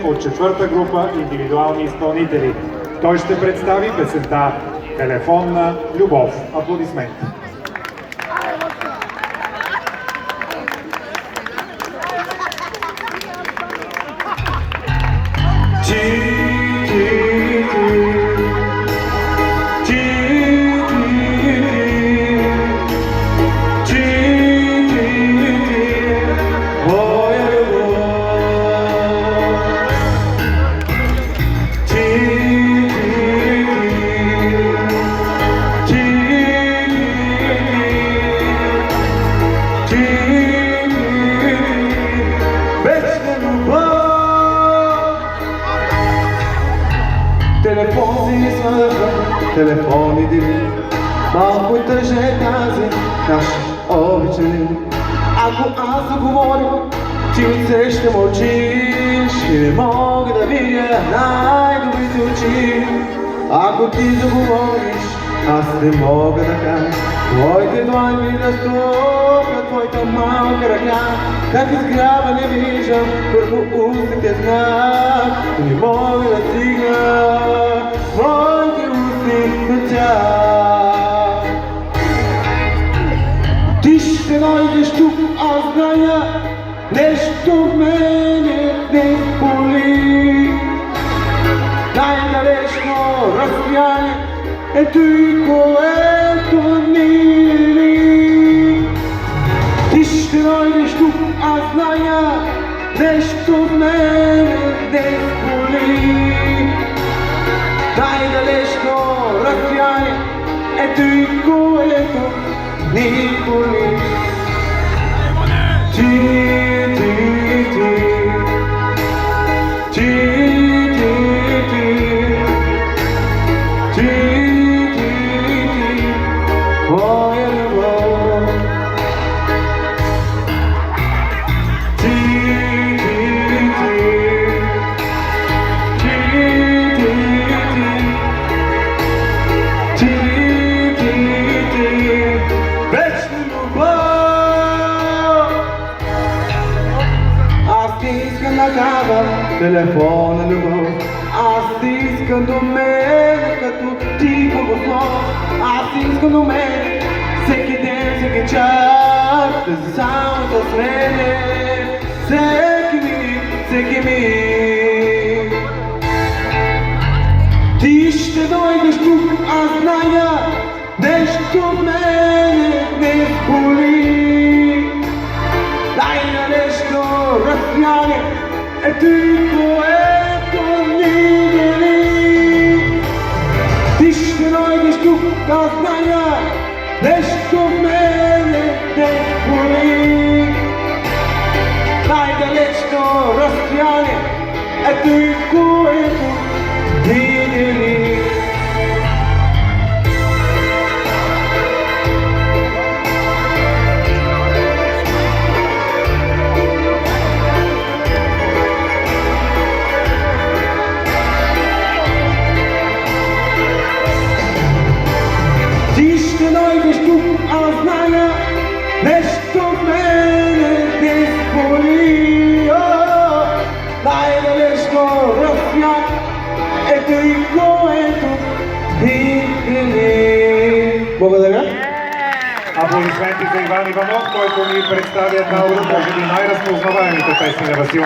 от четвърта група индивидуални изпълнители. Той ще представи песента "Телефонна любов". Аплодисменти! Телефон си свързва, телефон иди ми, малко тъжен е тази наш обичай. Ако аз заговоря, ти отсреща ще мълчиш и не мога да видя най-добрите очи. Ако ти заговориш, аз не мога да кажа, твоите длани да стопят твоята малка ръка. Как изгрява не виждам, върху устите знак, не мога да стигна твоите усти на тях. Ти ще дойдеш тук, аз зная, нещо в мене не боли. Най-далечно разстояние, ето и което ни дели. Ти ще дойдеш тук, аз зная, нещо в мене не боли. Най-далечно разстояние, ето и което ни боли. Телефонна любов, аз ти искам до мен, като ти благослов. Аз искам до мен, всеки ден, всеки час, да си само с мене, всеки миг. Ти ще дойдеш тук, аз зная, нещо в мене не боли. Най-далечно разстояние, ето и което ни дели. Ти ще дойдеш тук, аз зная, нещо в мене не боли. Най-далечно разстояние, ето и което ни дели. Нещо в мене не боли. Най-далечно разстояние, ето и което ни дели. Благодаря. Аплодисменти за Иван Иванов, който ни представя една от, може би, най-разпознаваемите песни на Васил